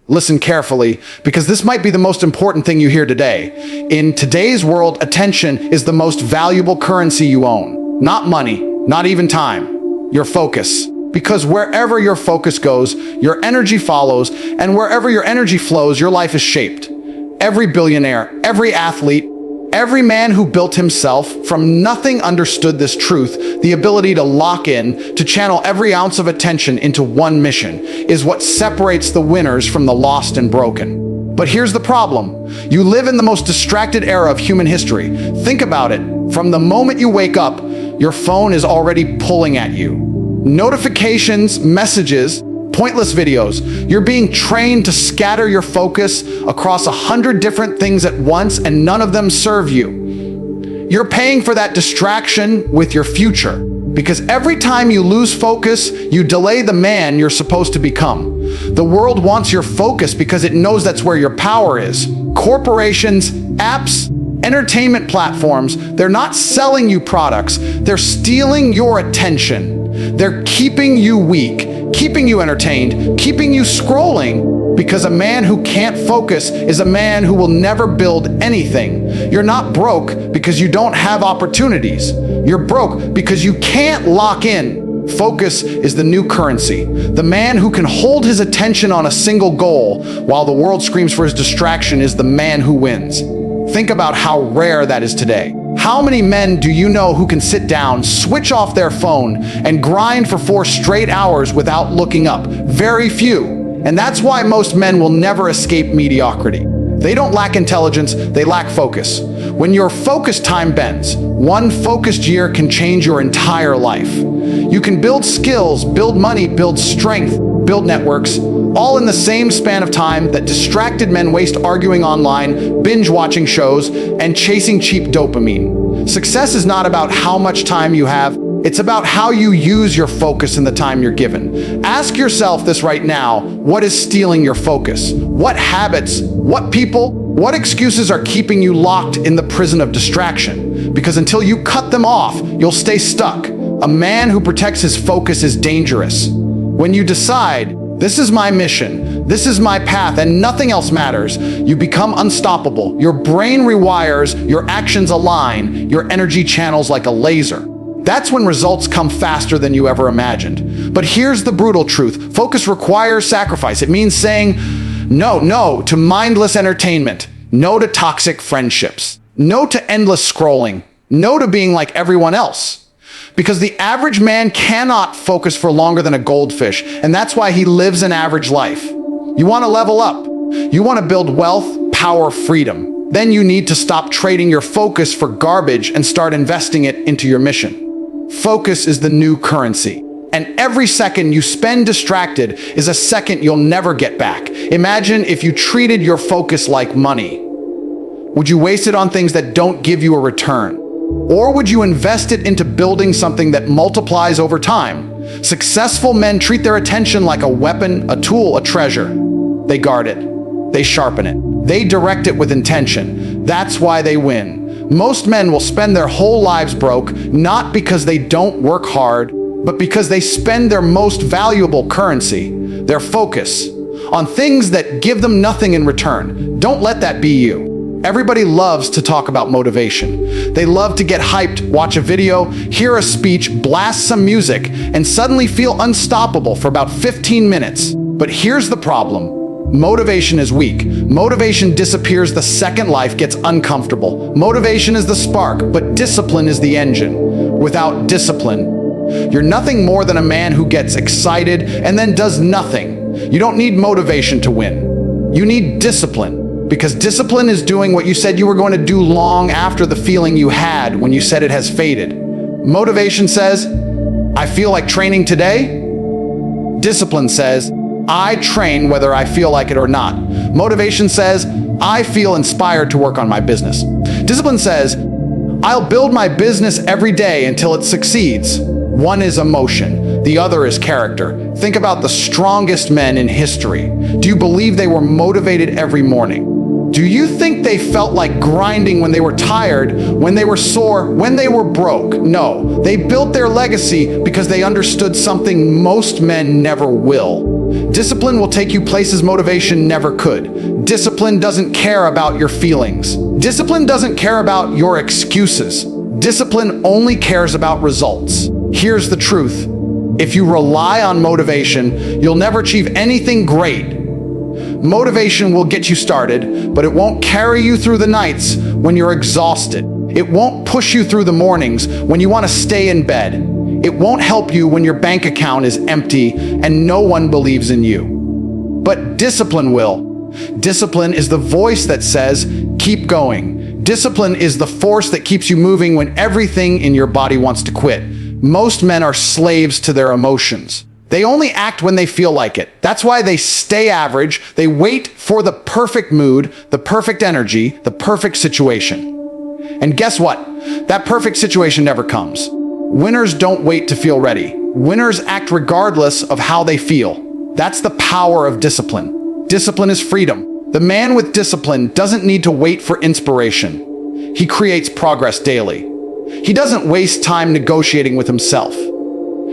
Listen carefully, because this might be the most important thing you hear today. In today's world, attention is the most valuable currency you own. Not money, not even time. Your focus. Because wherever your focus goes, your energy follows, and wherever your energy flows, your life is shaped. Every billionaire, every athlete, every man who built himself from nothing understood this truth. The ability to lock in, to channel every ounce of attention into one mission, is what separates the winners from the lost and broken. But here's the problem. You live in the most distracted era of human history. Think about it. From the moment you wake up, your phone is already pulling at you. Notifications, messages, pointless videos. You're being trained to scatter your focus across 100 different things at once, and none of them serve you. You're paying for that distraction with your future, because every time you lose focus, you delay the man you're supposed to become. The world wants your focus because it knows that's where your power is. Corporations, apps, entertainment platforms, they're not selling you products, they're stealing your attention. They're keeping you weak, keeping you entertained, keeping you scrolling, because a man who can't focus is a man who will never build anything. You're not broke because you don't have opportunities. You're broke because you can't lock in. Focus is the new currency. The man who can hold his attention on a single goal while the world screams for his distraction is the man who wins. Think about how rare that is today. How many men do you know who can sit down, switch off their phone, and grind for 4 straight hours without looking up? Very few. And that's why most men will never escape mediocrity. They don't lack intelligence, they lack focus. When your focus time bends, one focused year can change your entire life. You can build skills, build money, build strength, build networks, all in the same span of time that distracted men waste arguing online, binge-watching shows, and chasing cheap dopamine. Success is not about how much time you have, it's about how you use your focus in the time you're given. Ask yourself this right now: what is stealing your focus? What habits, what people, what excuses are keeping you locked in the prison of distraction? Because until you cut them off, you'll stay stuck. A man who protects his focus is dangerous. When you decide, this is my mission, this is my path, and nothing else matters, you become unstoppable. Your brain rewires, your actions align, your energy channels like a laser. That's when results come faster than you ever imagined. But here's the brutal truth. Focus requires sacrifice. It means saying no to mindless entertainment, no to toxic friendships, no to endless scrolling, no to being like everyone else. Because the average man cannot focus for longer than a goldfish, and that's why he lives an average life. You want to level up. You want to build wealth, power, freedom. Then you need to stop trading your focus for garbage and start investing it into your mission. Focus is the new currency, and every second you spend distracted is a second you'll never get back. Imagine if you treated your focus like money. Would you waste it on things that don't give you a return? Or would you invest it into building something that multiplies over time? Successful men treat their attention like a weapon, a tool, a treasure. They guard it. They sharpen it. They direct it with intention. That's why they win. Most men will spend their whole lives broke, not because they don't work hard, but because they spend their most valuable currency, their focus, on things that give them nothing in return. Don't let that be you. Everybody loves to talk about motivation. They love to get hyped, watch a video, hear a speech, blast some music, and suddenly feel unstoppable for about 15 minutes. But here's the problem. Motivation is weak. Motivation disappears the second life gets uncomfortable. Motivation is the spark, but discipline is the engine. Without discipline, you're nothing more than a man who gets excited and then does nothing. You don't need motivation to win. You need discipline. Because discipline is doing what you said you were going to do long after the feeling you had when you said it has faded. Motivation says, I feel like training today. Discipline says, I train whether I feel like it or not. Motivation says, I feel inspired to work on my business. Discipline says, I'll build my business every day until it succeeds. One is emotion, the other is character. Think about the strongest men in history. Do you believe they were motivated every morning? Do you think they felt like grinding when they were tired, when they were sore, when they were broke? No, they built their legacy because they understood something most men never will. Discipline will take you places motivation never could. Discipline doesn't care about your feelings. Discipline doesn't care about your excuses. Discipline only cares about results. Here's the truth. If you rely on motivation, you'll never achieve anything great. Motivation will get you started, but it won't carry you through the nights when you're exhausted. It won't push you through the mornings when you want to stay in bed. It won't help you when your bank account is empty and no one believes in you. But discipline will. Discipline is the voice that says, keep going. Discipline is the force that keeps you moving when everything in your body wants to quit. Most men are slaves to their emotions. They only act when they feel like it. That's why they stay average. They wait for the perfect mood, the perfect energy, the perfect situation. And guess what? That perfect situation never comes. Winners don't wait to feel ready. Winners act regardless of how they feel. That's the power of discipline. Discipline is freedom. The man with discipline doesn't need to wait for inspiration. He creates progress daily. He doesn't waste time negotiating with himself.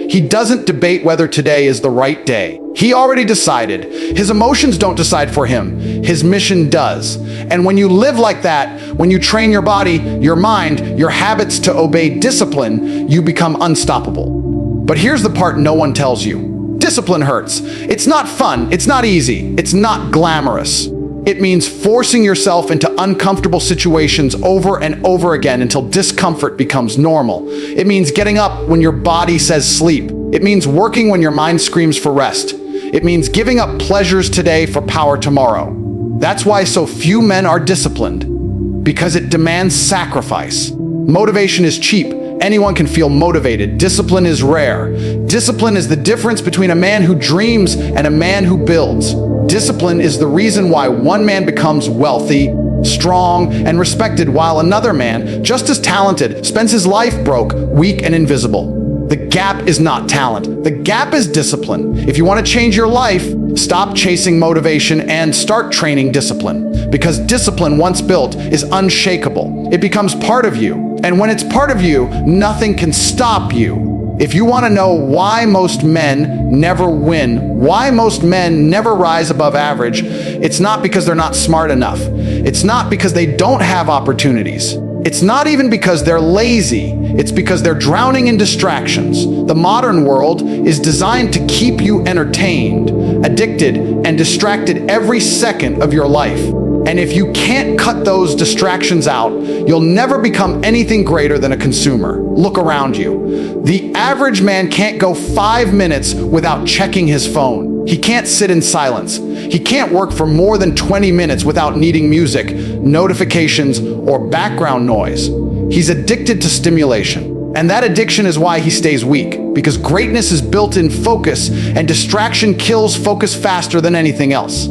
He doesn't debate whether today is the right day. He already decided. His emotions don't decide for him. His mission does. And when you live like that, when you train your body, your mind, your habits to obey discipline, you become unstoppable. But here's the part no one tells you. Discipline hurts. It's not fun. It's not easy. It's not glamorous. It means forcing yourself into uncomfortable situations over and over again until discomfort becomes normal. It means getting up when your body says sleep. It means working when your mind screams for rest. It means giving up pleasures today for power tomorrow. That's why so few men are disciplined, because it demands sacrifice. Motivation is cheap. Anyone can feel motivated. Discipline is rare. Discipline is the difference between a man who dreams and a man who builds. Discipline is the reason why one man becomes wealthy, strong, and respected, while another man, just as talented, spends his life broke, weak, and invisible. The gap is not talent. The gap is discipline. If you want to change your life, stop chasing motivation and start training discipline. Because discipline, once built, is unshakable. It becomes part of you. And when it's part of you, nothing can stop you. If you want to know why most men never win, why most men never rise above average, it's not because they're not smart enough. It's not because they don't have opportunities. It's not even because they're lazy. It's because they're drowning in distractions. The modern world is designed to keep you entertained, addicted, and distracted every second of your life. And if you can't cut those distractions out, you'll never become anything greater than a consumer. Look around you. The average man can't go 5 minutes without checking his phone. He can't sit in silence. He can't work for more than 20 minutes without needing music, notifications, or background noise. He's addicted to stimulation. And that addiction is why he stays weak, because greatness is built in focus, and distraction kills focus faster than anything else.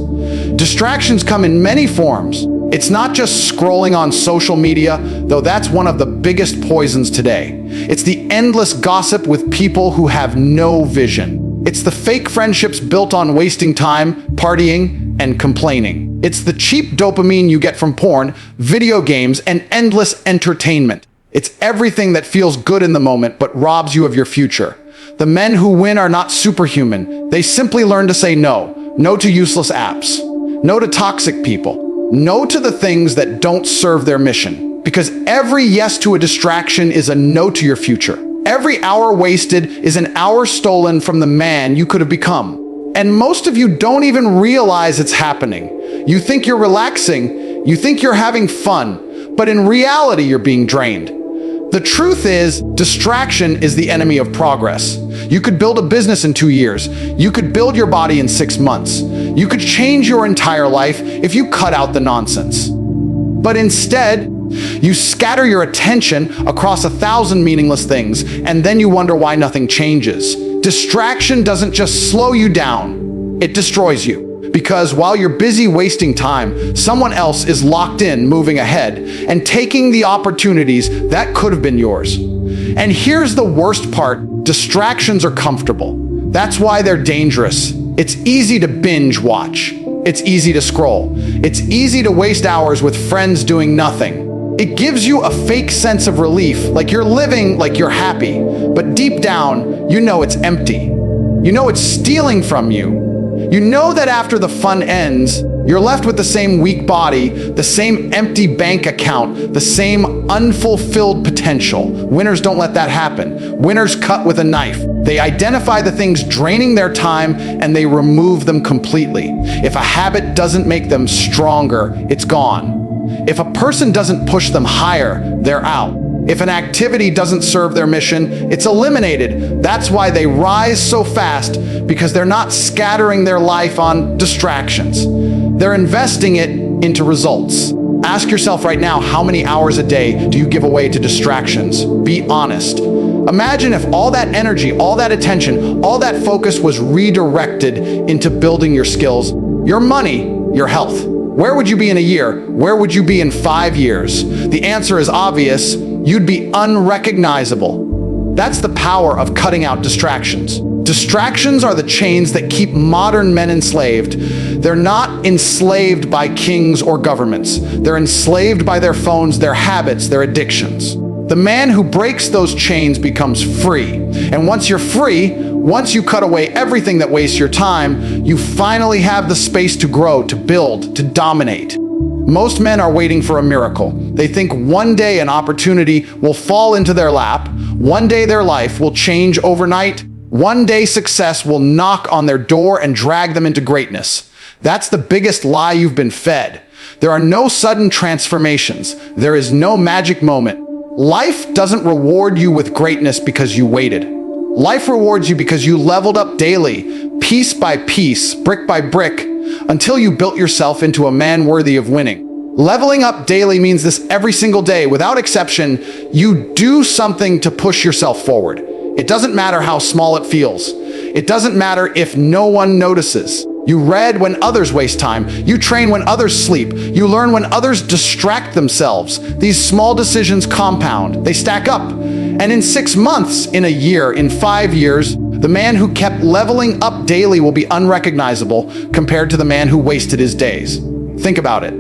Distractions come in many forms. It's not just scrolling on social media, though that's one of the biggest poisons today. It's the endless gossip with people who have no vision. It's the fake friendships built on wasting time, partying, and complaining. It's the cheap dopamine you get from porn, video games, and endless entertainment. It's everything that feels good in the moment but robs you of your future. The men who win are not superhuman. They simply learn to say no. No to useless apps. No to toxic people. No to the things that don't serve their mission. Because every yes to a distraction is a no to your future. Every hour wasted is an hour stolen from the man you could have become. And most of you don't even realize it's happening. You think you're relaxing. You think you're having fun. But in reality, you're being drained. The truth is, distraction is the enemy of progress. You could build a business in 2 years. You could build your body in 6 months. You could change your entire life if you cut out the nonsense. But instead, you scatter your attention across 1,000 meaningless things, and then you wonder why nothing changes. Distraction doesn't just slow you down, it destroys you. Because while you're busy wasting time, someone else is locked in, moving ahead, and taking the opportunities that could have been yours. And here's the worst part, distractions are comfortable. That's why they're dangerous. It's easy to binge watch. It's easy to scroll. It's easy to waste hours with friends doing nothing. It gives you a fake sense of relief, like you're living like you're happy. But deep down, you know it's empty. You know it's stealing from you. You know that after the fun ends, you're left with the same weak body, the same empty bank account, the same unfulfilled potential. Winners don't let that happen. Winners cut with a knife. They identify the things draining their time and they remove them completely. If a habit doesn't make them stronger, it's gone. If a person doesn't push them higher, they're out. If an activity doesn't serve their mission, it's eliminated. That's why they rise so fast, because they're not scattering their life on distractions. They're investing it into results. Ask yourself right now, how many hours a day do you give away to distractions? Be honest. Imagine if all that energy, all that attention, all that focus was redirected into building your skills, your money, your health. Where would you be in a year? Where would you be in 5 years? The answer is obvious. You'd be unrecognizable. That's the power of cutting out distractions. Distractions are the chains that keep modern men enslaved. They're not enslaved by kings or governments. They're enslaved by their phones, their habits, their addictions. The man who breaks those chains becomes free. And once you're free, once you cut away everything that wastes your time, you finally have the space to grow, to build, to dominate. Most men are waiting for a miracle. They think one day an opportunity will fall into their lap, one day their life will change overnight, one day success will knock on their door and drag them into greatness. That's the biggest lie you've been fed. There are no sudden transformations. There is no magic moment. Life doesn't reward you with greatness because you waited. Life rewards you because you leveled up daily, piece by piece, brick by brick, until you built yourself into a man worthy of winning. Leveling up daily means this every single day. Without exception, you do something to push yourself forward. It doesn't matter how small it feels. It doesn't matter if no one notices. You read when others waste time. You train when others sleep. You learn when others distract themselves. These small decisions compound. They stack up. And in 6 months, in a year, in 5 years, the man who kept leveling up daily will be unrecognizable compared to the man who wasted his days. Think about it.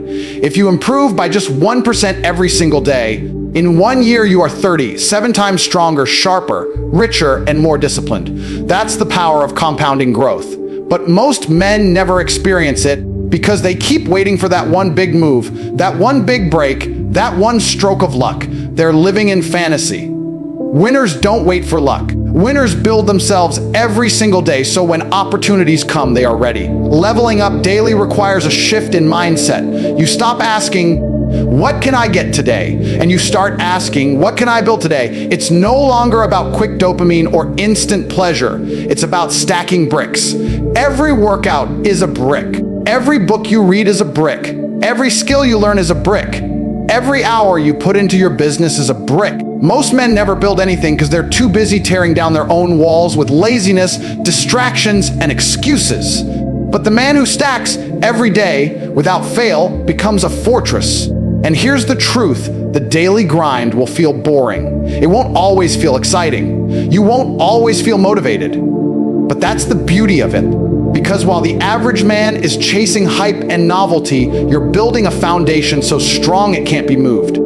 If you improve by just 1% every single day, in 1 year you are 7 times stronger, sharper, richer, and more disciplined. That's the power of compounding growth. But most men never experience it because they keep waiting for that one big move, that one big break, that one stroke of luck. They're living in fantasy. Winners don't wait for luck. Winners build themselves every single day, so when opportunities come, they are ready. Leveling up daily requires a shift in mindset. You stop asking, what can I get today? And you start asking, what can I build today? It's no longer about quick dopamine or instant pleasure. It's about stacking bricks. Every workout is a brick. Every book you read is a brick. Every skill you learn is a brick. Every hour you put into your business is a brick. Most men never build anything because they're too busy tearing down their own walls with laziness, distractions, and excuses. But the man who stacks every day without fail becomes a fortress. And here's the truth, the daily grind will feel boring. It won't always feel exciting. You won't always feel motivated. But that's the beauty of it. Because while the average man is chasing hype and novelty, you're building a foundation so strong it can't be moved.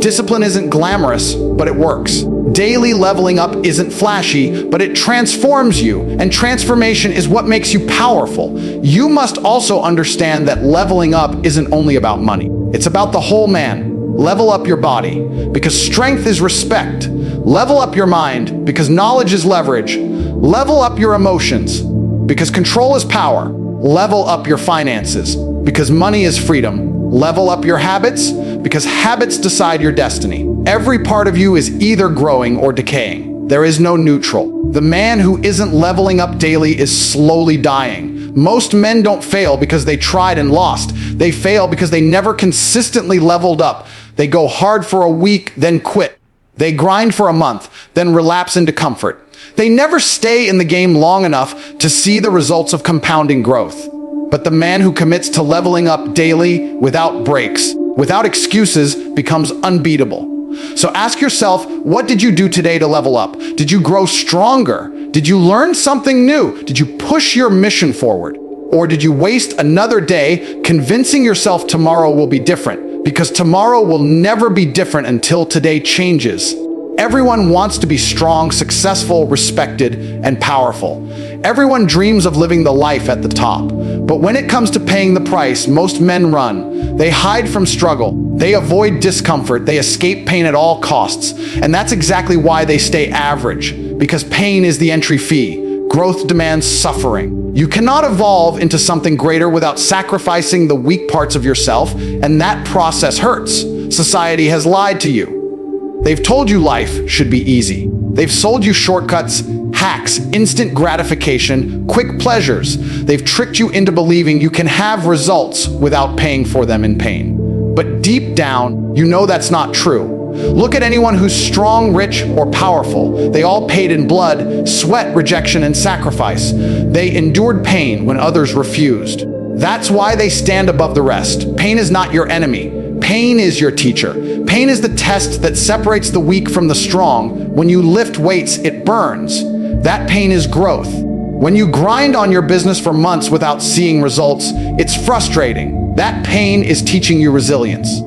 Discipline isn't glamorous, but it works. Daily leveling up isn't flashy, but it transforms you, and transformation is what makes you powerful. You must also understand that leveling up isn't only about money. It's about the whole man. Level up your body, because strength is respect. Level up your mind, because knowledge is leverage. Level up your emotions, because control is power. Level up your finances, because money is freedom. Level up your habits, because habits decide your destiny. Every part of you is either growing or decaying. There is no neutral. The man who isn't leveling up daily is slowly dying. Most men don't fail because they tried and lost. They fail because they never consistently leveled up. They go hard for a week, then quit. They grind for a month, then relapse into comfort. They never stay in the game long enough to see the results of compounding growth. But the man who commits to leveling up daily, without breaks, without excuses, becomes unbeatable. So ask yourself, what did you do today to level up? Did you grow stronger? Did you learn something new? Did you push your mission forward? Or did you waste another day convincing yourself tomorrow will be different? Because tomorrow will never be different until today changes. Everyone wants to be strong, successful, respected, and powerful. Everyone dreams of living the life at the top. But when it comes to paying the price, most men run. They hide from struggle. They avoid discomfort. They escape pain at all costs. And that's exactly why they stay average. Because pain is the entry fee. Growth demands suffering. You cannot evolve into something greater without sacrificing the weak parts of yourself, and that process hurts. Society has lied to you. They've told you life should be easy. They've sold you shortcuts, hacks, instant gratification, quick pleasures. They've tricked you into believing you can have results without paying for them in pain. But deep down, you know that's not true. Look at anyone who's strong, rich, or powerful. They all paid in blood, sweat, rejection, and sacrifice. They endured pain when others refused. That's why they stand above the rest. Pain is not your enemy. Pain is your teacher. Pain is the test that separates the weak from the strong. When you lift weights, it burns. That pain is growth. When you grind on your business for months without seeing results, it's frustrating. That pain is teaching you resilience.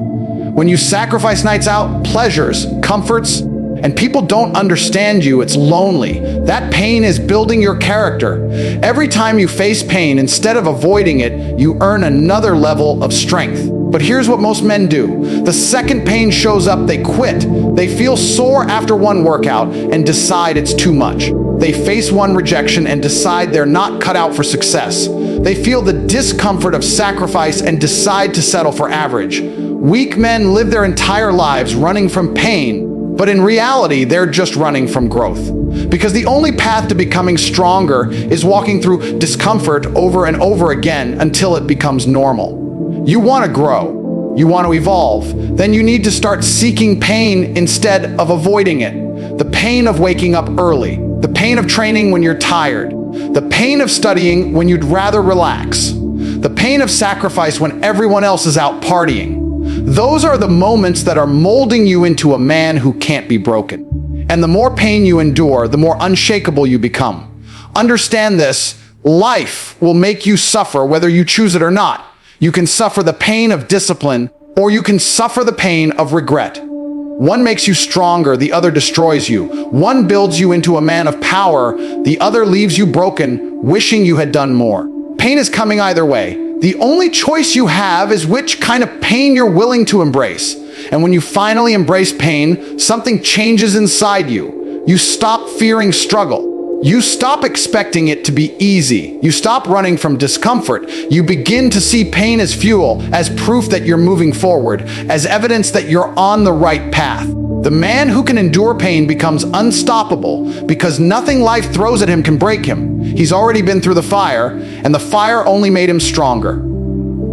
When you sacrifice nights out, pleasures, comforts, and people don't understand you, it's lonely. That pain is building your character. Every time you face pain, instead of avoiding it, you earn another level of strength. But here's what most men do. The second pain shows up, they quit. They feel sore after one workout and decide it's too much. They face one rejection and decide they're not cut out for success. They feel the discomfort of sacrifice and decide to settle for average. Weak men live their entire lives running from pain, but in reality, they're just running from growth. Because the only path to becoming stronger is walking through discomfort over and over again until it becomes normal. You want to grow. You want to evolve. Then you need to start seeking pain instead of avoiding it. The pain of waking up early. The pain of training when you're tired. The pain of studying when you'd rather relax. The pain of sacrifice when everyone else is out partying. Those are the moments that are molding you into a man who can't be broken. And the more pain you endure, the more unshakable you become. Understand this, life will make you suffer whether you choose it or not. You can suffer the pain of discipline, or you can suffer the pain of regret. One makes you stronger, the other destroys you. One builds you into a man of power, the other leaves you broken, wishing you had done more. Pain is coming either way. The only choice you have is which kind of pain you're willing to embrace. And when you finally embrace pain, something changes inside you. You stop fearing struggle. You stop expecting it to be easy. You stop running from discomfort. You begin to see pain as fuel, as proof that you're moving forward, as evidence that you're on the right path. The man who can endure pain becomes unstoppable because nothing life throws at him can break him. He's already been through the fire, and the fire only made him stronger.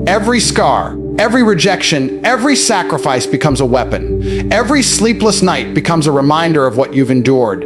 Every scar, every rejection, every sacrifice becomes a weapon. Every sleepless night becomes a reminder of what you've endured.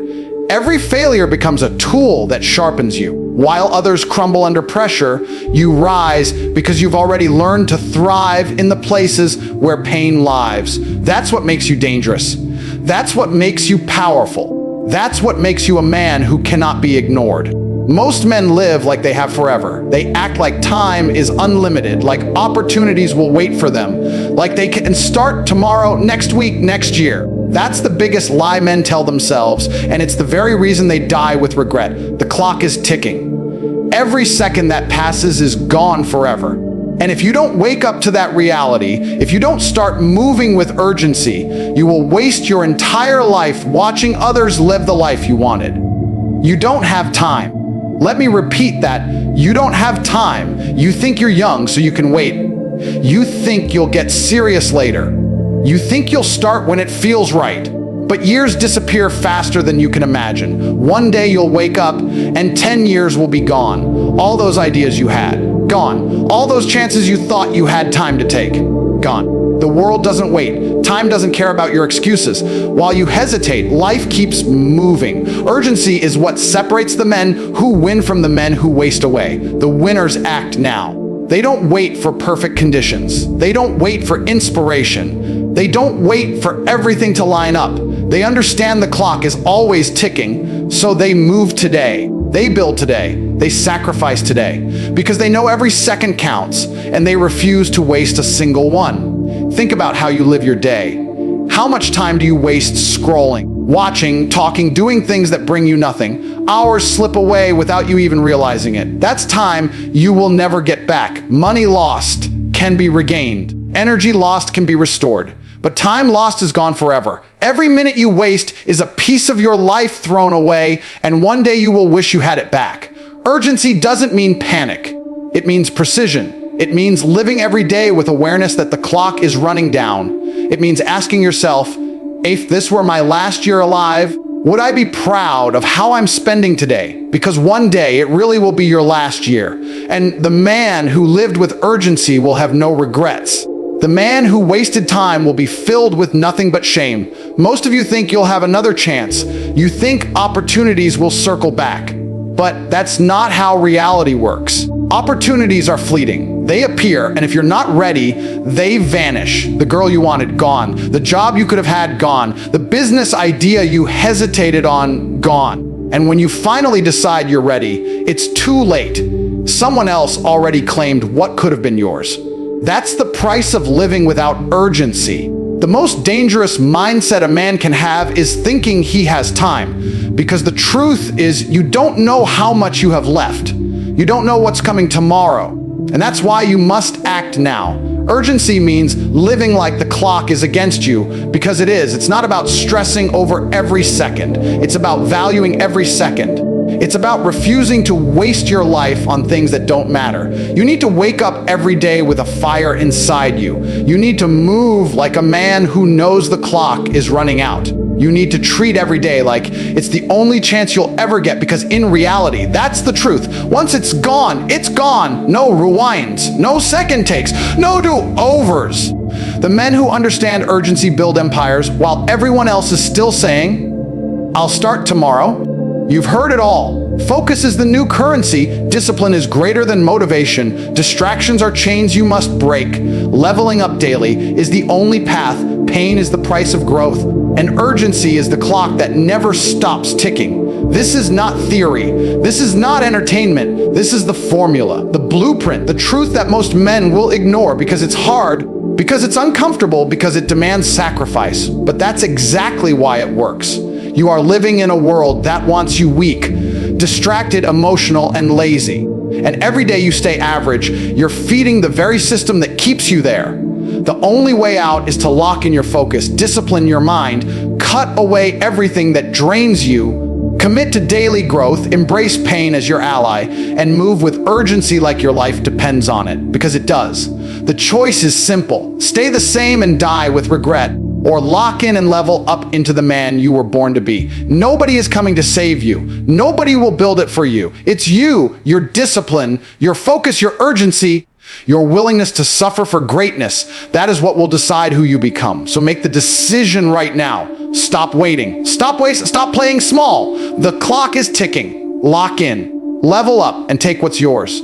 Every failure becomes a tool that sharpens you. While others crumble under pressure, you rise because you've already learned to thrive in the places where pain lives. That's what makes you dangerous. That's what makes you powerful. That's what makes you a man who cannot be ignored. Most men live like they have forever. They act like time is unlimited, like opportunities will wait for them, like they can start tomorrow, next week, next year. That's the biggest lie men tell themselves, and it's the very reason they die with regret. The clock is ticking. Every second that passes is gone forever. And if you don't wake up to that reality, if you don't start moving with urgency, you will waste your entire life watching others live the life you wanted. You don't have time. Let me repeat that. You don't have time. You think you're young, so you can wait. You think you'll get serious later. You think you'll start when it feels right. But years disappear faster than you can imagine. One day you'll wake up and 10 years will be gone. All those ideas you had, gone. All those chances you thought you had time to take, gone. The world doesn't wait. Time doesn't care about your excuses. While you hesitate, life keeps moving. Urgency is what separates the men who win from the men who waste away. The winners act now. They don't wait for perfect conditions. They don't wait for inspiration. They don't wait for everything to line up. They understand the clock is always ticking, so they move today. They build today, they sacrifice today, because they know every second counts, and they refuse to waste a single one. Think about how you live your day. How much time do you waste scrolling, watching, talking, doing things that bring you nothing? Hours slip away without you even realizing it. That's time you will never get back. Money lost can be regained. Energy lost can be restored. But time lost is gone forever. Every minute you waste is a piece of your life thrown away, and one day you will wish you had it back. Urgency doesn't mean panic. It means precision. It means living every day with awareness that the clock is running down. It means asking yourself, if this were my last year alive, would I be proud of how I'm spending today? Because one day it really will be your last year. And the man who lived with urgency will have no regrets. The man who wasted time will be filled with nothing but shame. Most of you think you'll have another chance. You think opportunities will circle back. But that's not how reality works. Opportunities are fleeting. They appear, and if you're not ready, they vanish. The girl you wanted, gone. The job you could have had, gone. The business idea you hesitated on, gone. And when you finally decide you're ready, it's too late. Someone else already claimed what could have been yours. That's the price of living without urgency. The most dangerous mindset a man can have is thinking he has time. Because the truth is, you don't know how much you have left. You don't know what's coming tomorrow. And that's why you must act now. Urgency means living like the clock is against you, because it is. It's not about stressing over every second. It's about valuing every second. It's about refusing to waste your life on things that don't matter. You need to wake up every day with a fire inside you. You need to move like a man who knows the clock is running out. You need to treat every day like it's the only chance you'll ever get, because in reality, that's the truth. Once it's gone, it's gone. No rewinds, no second takes, no do-overs. The men who understand urgency build empires while everyone else is still saying, I'll start tomorrow. You've heard it all. Focus is the new currency. Discipline is greater than motivation. Distractions are chains you must break. Leveling up daily is the only path. Pain is the price of growth. And urgency is the clock that never stops ticking. This is not theory. This is not entertainment. This is the formula, the blueprint, the truth that most men will ignore because it's hard, because it's uncomfortable, because it demands sacrifice. But that's exactly why it works. You are living in a world that wants you weak, distracted, emotional, and lazy. And every day you stay average, you're feeding the very system that keeps you there. The only way out is to lock in your focus, discipline your mind, cut away everything that drains you, commit to daily growth, embrace pain as your ally, and move with urgency like your life depends on it, because it does. The choice is simple. Stay the same and die with regret, or lock in and level up into the man you were born to be. Nobody is coming to save you. Nobody will build it for you. It's you, your discipline, your focus, your urgency, your willingness to suffer for greatness. That is what will decide who you become. So make the decision right now. Stop waiting. Stop playing small. The clock is ticking. Lock in, level up, and take what's yours.